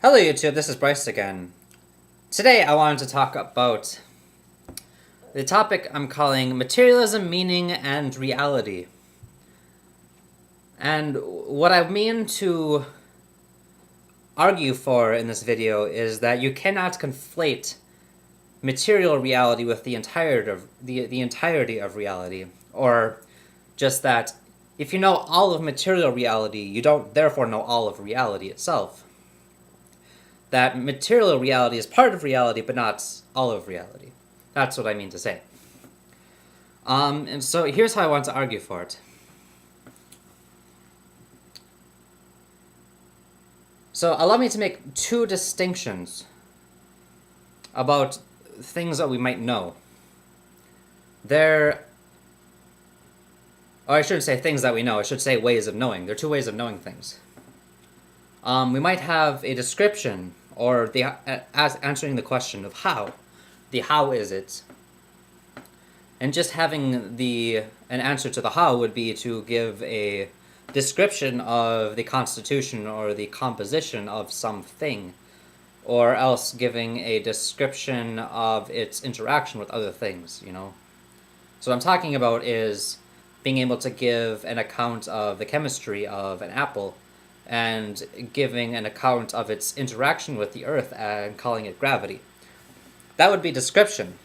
Hello YouTube, this is Bryce again. Today I wanted to talk about the topic I'm calling Materialism, Meaning, and Reality. And what I mean to argue for in this video is that you cannot conflate material reality with the entirety of reality, or just that if you know all of material reality, you don't therefore know all of reality itself. That material reality is part of reality, but not all of reality. That's what I mean to say. And so here's how I want to argue for it. So allow me to make two distinctions about things that we might know. I shouldn't say things that we know, I should say ways of knowing. There are two ways of knowing things. We might have a description, or answering the question of how. The how is it. And just having an answer to the how would be to give a description of the constitution or the composition of something, or else giving a description of its interaction with other things, So what I'm talking about is being able to give an account of the chemistry of an apple, and giving an account of its interaction with the earth and calling it gravity. That would be description.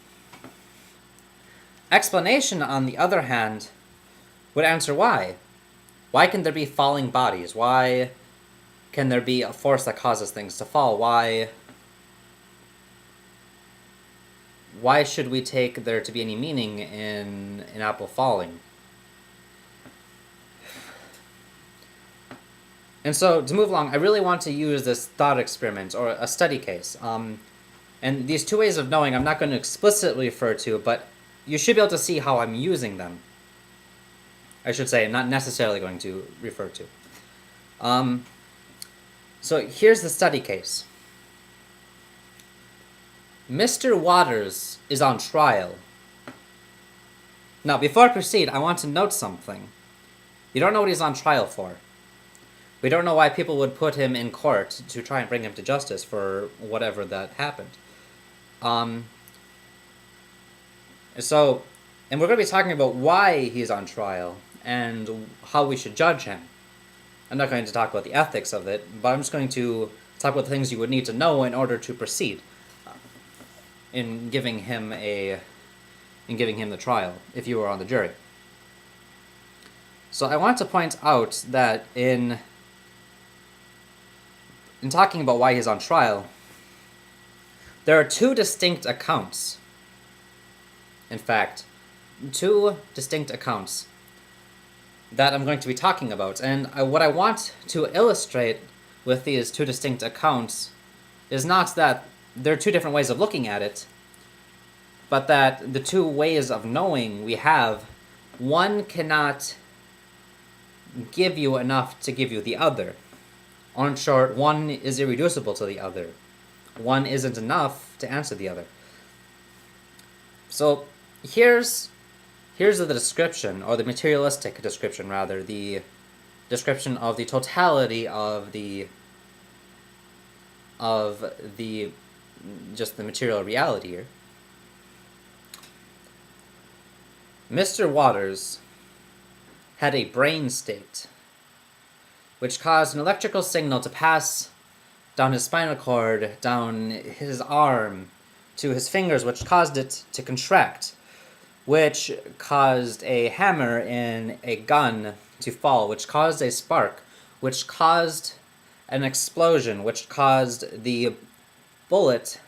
Explanation, on the other hand, would answer why. Why can there be falling bodies? Why can there be a force that causes things to fall? Why should we take there to be any meaning in an apple falling? And so, to move along, I really want to use this thought experiment, or a study case. And these two ways of knowing I'm not going to explicitly refer to, but you should be able to see how I'm using them. I should say, I'm not necessarily going to refer to. So here's the study case. Mr. Waters is on trial. Now, before I proceed, I want to note something. You don't know what he's on trial for. We don't know why people would put him in court to try and bring him to justice for whatever that happened. And we're going to be talking about why he's on trial and how we should judge him. I'm not going to talk about the ethics of it, but I'm just going to talk about the things you would need to know in order to proceed in giving him the trial if you were on the jury. So I want to point out that in talking about why he's on trial, there are two distinct accounts. In fact, two distinct accounts that I'm going to be talking about. And what I want to illustrate with these two distinct accounts is not that there are two different ways of looking at it, but that the two ways of knowing we have, one cannot give you enough to give you the other. In short, one is irreducible to the other. One isn't enough to answer the other. So here's the description, or the materialistic description rather, the description of the totality of the just the material reality here. Mr. Waters had a brain state which caused an electrical signal to pass down his spinal cord, down his arm, to his fingers, which caused it to contract, which caused a hammer in a gun to fall, which caused a spark, which caused an explosion, which caused the bullet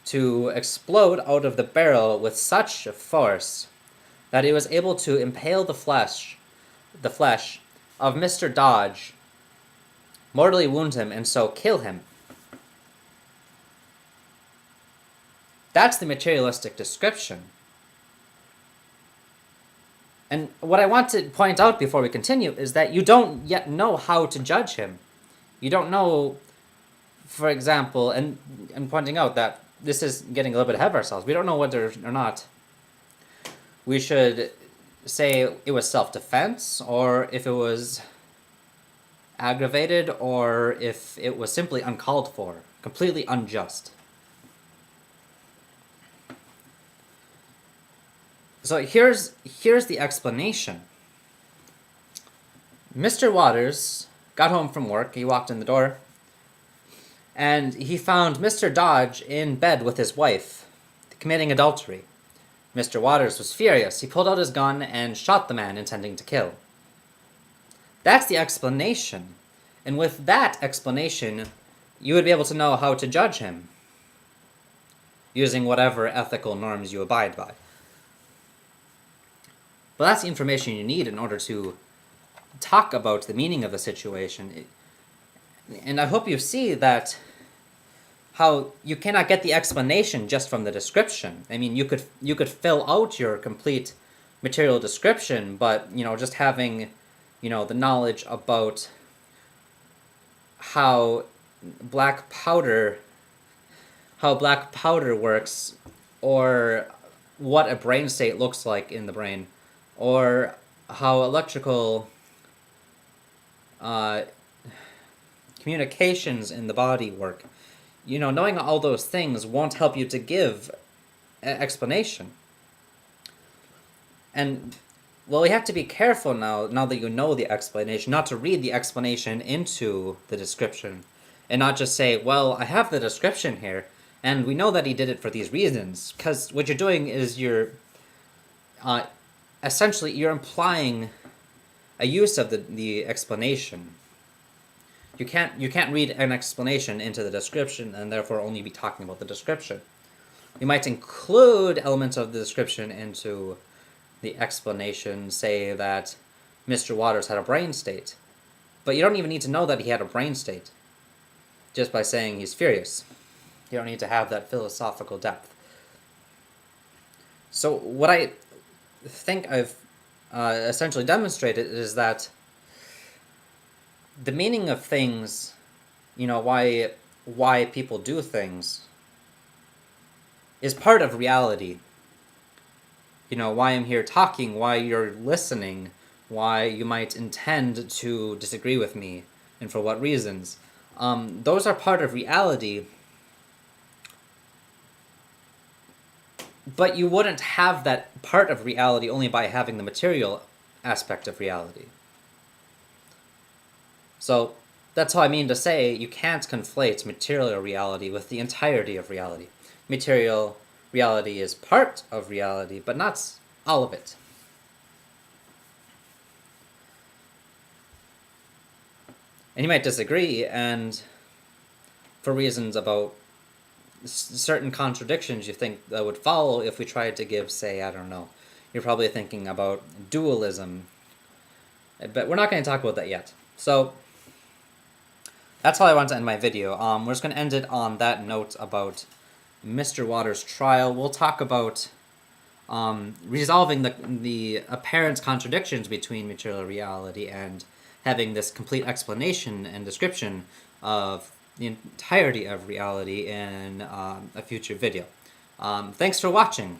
to explode out of the barrel with such force that he was able to impale the flesh of Mr. Dodge, mortally wound him, and so kill him. That's the materialistic description. And what I want to point out before we continue is that you don't yet know how to judge him. You don't know, for example, and I'm pointing out that this is getting a little bit ahead of ourselves. We don't know whether or not we should say it was self-defense, or if it was aggravated or if it was simply uncalled for, completely unjust. So here's the explanation. Mr. Waters got home from work, he walked in the door, and he found Mr. Dodge in bed with his wife, committing adultery. Mr. Waters was furious. He pulled out his gun and shot the man, intending to kill. That's the explanation. And with that explanation, you would be able to know how to judge him, using whatever ethical norms you abide by. But that's the information you need in order to talk about the meaning of a situation. And I hope you see that how you cannot get the explanation just from the description. I mean, you could fill out your complete material description, but just having the knowledge about how black powder works, or what a brain state looks like in the brain, or how electrical communications in the body work. Knowing all those things won't help you to give an explanation. And, well, we have to be careful now that you know the explanation, not to read the explanation into the description, and not just say, well, I have the description here, and we know that he did it for these reasons, because what you're doing is you're implying a use of the explanation. You can't read an explanation into the description and therefore only be talking about the description. You might include elements of the description into the explanation, say that Mr. Waters had a brain state, but you don't even need to know that he had a brain state just by saying he's furious. You don't need to have that philosophical depth. So what I think I've essentially demonstrated is that the meaning of things, why people do things, is part of reality. Why I'm here talking, why you're listening, why you might intend to disagree with me, and for what reasons. Those are part of reality. But you wouldn't have that part of reality only by having the material aspect of reality. So that's how I mean to say you can't conflate material reality with the entirety of reality. Material reality is part of reality, but not all of it. And you might disagree, and for reasons about certain contradictions you think that would follow if we tried to give, say, I don't know, you're probably thinking about dualism, but we're not going to talk about that yet. So that's how I want to end my video. We're just going to end it on that note about Mr. Waters' trial. We'll talk about resolving the apparent contradictions between material reality and having this complete explanation and description of the entirety of reality in a future video. Thanks for watching.